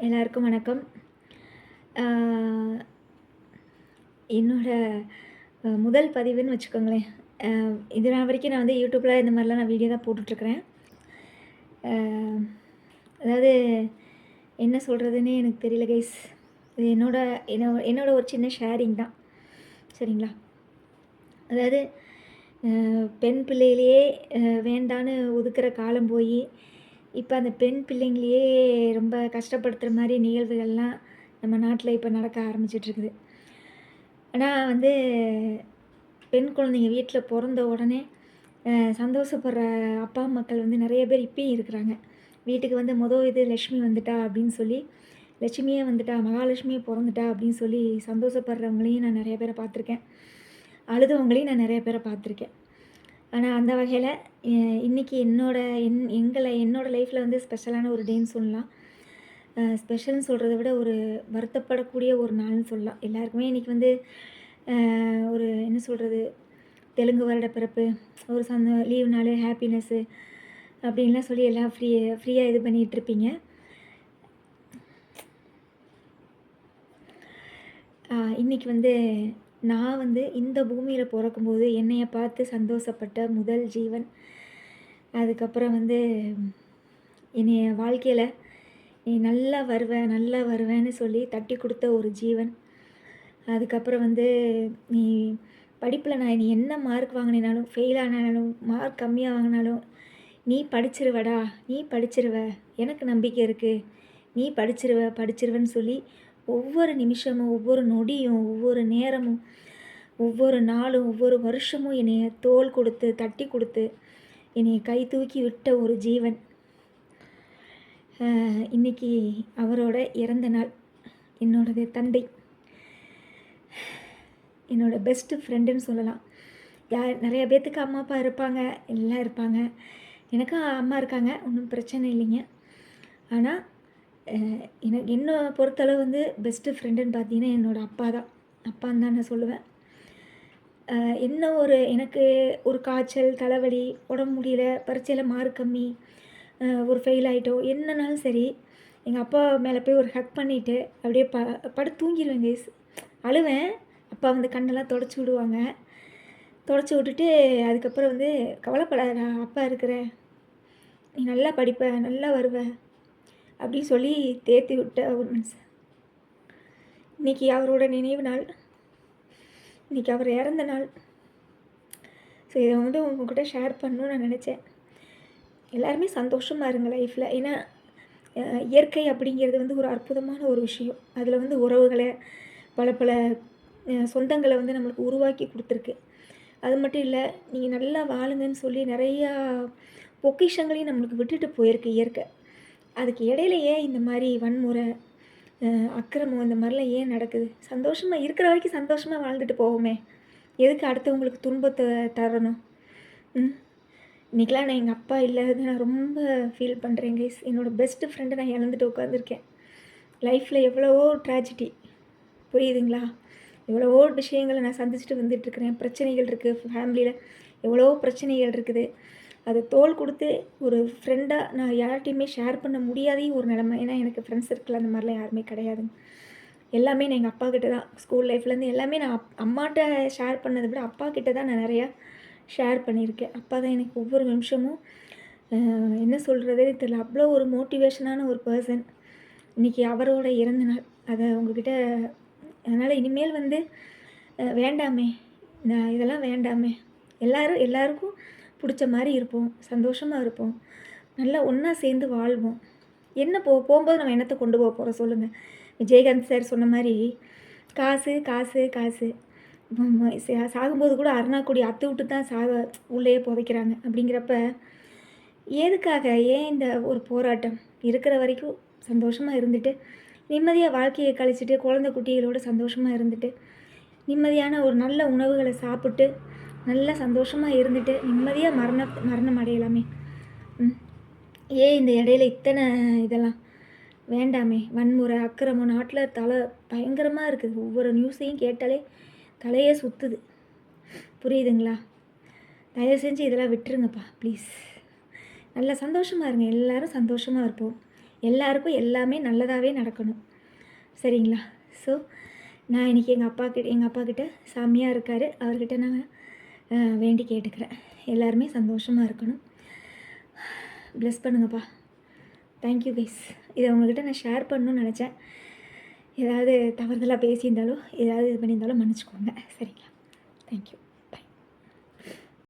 எல்லாருக்கும் வணக்கம். அ என்னோட முதல் பதிவுன்னு வச்சுக்கோங்களேன். அ இது நாள் வரைக்கும் நான் வந்து யூடியூப்ல இந்த மாதிரிலாம் நான் வீடியோ தான் போட்டுட்ருக்கிறேன். அ அதாவது என்ன சொல்கிறதுன்னே எனக்கு தெரியல கைஸ். இது என்னோட ஒரு சின்ன ஷேரிங் தான். சரிங்களா? அதாவது பெண் பிள்ளையிலேயே வேண்டான்னு ஒதுக்குற காலம் போய், இப்போ அந்த பெண் பிள்ளைங்களையே ரொம்ப கஷ்டப்படுத்துகிற மாதிரி நிகழ்வுகள்லாம் நம்ம நாட்டில் இப்போ நடக்க ஆரம்பிச்சிட்ருக்குது. ஆனால் வந்து பெண் குழந்தைங்க வீட்டில் பிறந்த உடனே சந்தோஷப்படுற அப்பா மக்கள் வந்து நிறைய பேர் இப்பயும் இருக்கிறாங்க. வீட்டுக்கு வந்து இது லக்ஷ்மி வந்துட்டா அப்படின்னு சொல்லி, லட்சுமியே வந்துட்டா, மகாலட்சுமியே பிறந்துட்டா அப்படின்னு சொல்லி சந்தோஷப்படுறவங்களையும் நான் நிறைய பேரை பார்த்துருக்கேன். அழுதவங்களையும் நான் நிறைய பேரை பார்த்துருக்கேன். ஆனால் அந்த வகையில் இன்றைக்கி என்னோட லைஃப்பில் வந்து ஸ்பெஷலான ஒரு டேன்னு சொல்லலாம். ஸ்பெஷல்னு சொல்கிறத விட ஒரு வருத்தப்படக்கூடிய ஒரு நாள்னு சொல்லலாம். எல்லாருக்குமே இன்றைக்கி வந்து ஒரு என்ன சொல்கிறது, தெலுங்கு வருட பிறப்பு, ஒரு லீவ் நாள், ஹாப்பினஸ்ஸு அப்படின்லாம் சொல்லி எல்லாம் ஃப்ரீயாக இது பண்ணிகிட்ருப்பீங்க. இன்றைக்கி வந்து நான் வந்து இந்த பூமியில் பிறக்கும்போது என்னைய பார்த்து சந்தோஷப்பட்ட முதல் ஜீவன். அதுக்கப்புறம் வந்து என்னைய வாழ்க்கையில் நீ நல்லா வருவேன்னு சொல்லி தட்டி கொடுத்த ஒரு ஜீவன். அதுக்கப்புறம் வந்து நீ படிப்பில் நீ என்ன மார்க் வாங்கினாலும், ஃபெயில் ஆனாலும், மார்க் கம்மியாக வாங்கினாலும், நீ படிச்சிருவ, எனக்கு நம்பிக்கை இருக்குது, நீ படிச்சிருவன்னு சொல்லி ஒவ்வொரு நிமிஷமும், ஒவ்வொரு நொடியும், ஒவ்வொரு நேரமும், ஒவ்வொரு நாளும், ஒவ்வொரு வருஷமும் என்னைய தோள் கொடுத்து, தட்டி கொடுத்து, என்னைய கை தூக்கி விட்ட ஒரு ஜீவன். இன்றைக்கி அவரோட இறந்த நாள். என்னோடது தந்தை, என்னோடய பெஸ்ட்டு ஃப்ரெண்டுன்னு சொல்லலாம். நிறைய பேர்த்துக்கு அம்மா அப்பா இருப்பாங்க, எல்லாம் இருப்பாங்க. எனக்கும் அம்மா இருக்காங்க, ஒன்றும் பிரச்சனை இல்லைங்க. ஆனால் என்னை பொறுத்தளவு வந்து பெஸ்ட்டு ஃப்ரெண்டுன்னு பார்த்தீங்கன்னா என்னோடய அப்பா தான். அப்பான்னு தான் நான் சொல்லுவேன். எனக்கு ஒரு காய்ச்சல், தலைவலி, உடம்பு முடியல, பரீட்சையில் மார்க் கம்மி, ஒரு ஃபெயில் ஆகிட்டோம், என்னன்னாலும் சரி, எங்கள் அப்பா மேலே போய் ஒரு ஹக் பண்ணிவிட்டு அப்படியே படுத்து தூங்கிடுவேன் கைஸ். அழுவேன். அப்பா வந்து கண்ணெல்லாம் தொடச்சி விடுவாங்க. தொடச்சி விட்டுட்டு அதுக்கப்புறம் வந்து கவலைப்படாதடா, அப்பா இருக்கிற, நீ நல்லா படிப்ப, நல்லா வருவ அப்படின்னு சொல்லி தேத்தி விட்ட ஒரு மனுஷன். இன்றைக்கி அவரோட நினைவு நாள், இன்றைக்கி அவர் இறந்த நாள். ஸோ இதை வந்து உங்கள்கிட்ட ஷேர் பண்ணணும்னு நான் நினச்சேன். எல்லாருமே சந்தோஷமாக இருங்க லைஃப்பில். ஏன்னா இயற்கை அப்படிங்கிறது வந்து ஒரு அற்புதமான ஒரு விஷயம். அதில் வந்து உறவுகளை, பல பல சொந்தங்களை வந்து நம்மளுக்கு உருவாக்கி கொடுத்துருக்கு. அது மட்டும் இல்லை, நீங்கள் நல்லா வாழுங்கன்னு சொல்லி நிறையா பொக்கிஷங்களையும் நம்மளுக்கு விட்டுட்டு போயிருக்கு இயற்கை. அதுக்கு இடையில ஏன் இந்த மாதிரி வன்முறை, அக்கிரமம் இந்த மாதிரிலாம் ஏன் நடக்குது? சந்தோஷமாக இருக்கிற வரைக்கும் சந்தோஷமாக வாழ்ந்துட்டு போவோமே, எதுக்கு அடுத்தவங்களுக்கு துன்பத்தை தரணும்? இன்றைக்கெலாம் நான் எங்கள் அப்பா இல்லாதது நான் ரொம்ப ஃபீல் பண்ணுறேன் கைஸ். என்னோடய பெஸ்ட்டு ஃப்ரெண்டை நான் இழந்துட்டு உட்காந்துருக்கேன். லைஃப்பில் எவ்வளவோ ட்ராஜடி, புரியுதுங்களா? எவ்வளவோ விஷயங்களை நான் சந்திச்சுட்டு வந்துட்டுருக்கிறேன். பிரச்சனைகள் இருக்குது ஃபேமிலியில், எவ்வளவோ பிரச்சனைகள் இருக்குது. அதை தோள் கொடுத்து ஒரு ஃப்ரெண்டாக நான் யார்கிட்டையுமே ஷேர் பண்ண முடியாதே ஒரு நிலமை. ஏன்னா எனக்கு ஃப்ரெண்ட்ஸ் சர்க்கிள் அந்த மாதிரிலாம் யாருமே கிடையாதுங்க. எல்லாமே நான் எங்கள் அப்பா கிட்ட தான், ஸ்கூல் லைஃப்லேருந்து எல்லாமே நான் அம்மாட்ட ஷேர் பண்ணதை விட அப்பா கிட்ட தான் நான் நிறையா ஷேர் பண்ணியிருக்கேன். அப்பா தான் எனக்கு ஒவ்வொரு நிமிஷமும் என்ன சொல்கிறதே தெரியல, அவ்வளோ ஒரு மோட்டிவேஷனான ஒரு பர்சன். இன்றைக்கி அவரோட இறந்த நாள். அதை உங்ககிட்ட, அதனால் இனிமேல் வந்து வேண்டாமே, இதெல்லாம் வேண்டாமே, எல்லாருக்கும் பிடிச்ச மாதிரி இருப்போம், சந்தோஷமாக இருப்போம், நல்லா ஒன்றா சேர்ந்து வாழ்வோம். என்ன போகும்போது நம்ம என்னத்தை கொண்டு போக போகிறோம் சொல்லுங்கள்? விஜயகாந்த் சார் சொன்ன மாதிரி காசு காசு காசு, சாகும்போது கூட அருணாக்குடி அத்து விட்டு தான் உள்ளேயே புதைக்கிறாங்க. அப்படிங்கிறப்ப எதுக்காக, ஏன் இந்த ஒரு போராட்டம்? இருக்கிற வரைக்கும் சந்தோஷமாக இருந்துட்டு, நிம்மதியாக வாழ்க்கையை கழிச்சிட்டு, குழந்தை குட்டிகளோடு சந்தோஷமாக இருந்துட்டு, நிம்மதியான ஒரு நல்ல உணவுகளை சாப்பிட்டு, நல்லா சந்தோஷமாக இருந்துட்டு நிம்மதியாக மரணம் அடையலாமே. ஏன் இந்த இடையில இத்தனை இதெல்லாம் வேண்டாமே? வன்முறை, அக்கிரமம் நாட்டில் பயங்கரமாக இருக்குது. ஒவ்வொரு நியூஸையும் கேட்டாலே தலையே சுற்றுது. புரியுதுங்களா? தயவு செஞ்சு இதெல்லாம் விட்டுருங்கப்பா ப்ளீஸ். நல்லா சந்தோஷமாக இருங்க, எல்லோரும் சந்தோஷமாக இருப்போம். எல்லாருக்கும் எல்லாமே நல்லதாகவே நடக்கணும். சரிங்களா? ஸோ நான் இன்றைக்கி எங்கள் அப்பாக்கிட்ட சாமியாக இருக்கார், அவர்கிட்ட நான் வேண்டி கேட்டுக்கிறேன். எல்லாருமே சந்தோஷமாக இருக்கணும். ப்ளெஸ் பண்ணுங்கப்பா. Thank you guys. இதை உங்கள்கிட்ட நான் ஷேர் பண்ணணும்னு நினச்சேன். ஏதாவது தவறுதலாக பேசியிருந்தாலோ ஏதாவது இது பண்ணியிருந்தாலும் மன்னிச்சிக்கோங்க. சரிங்களா? தேங்க்யூ.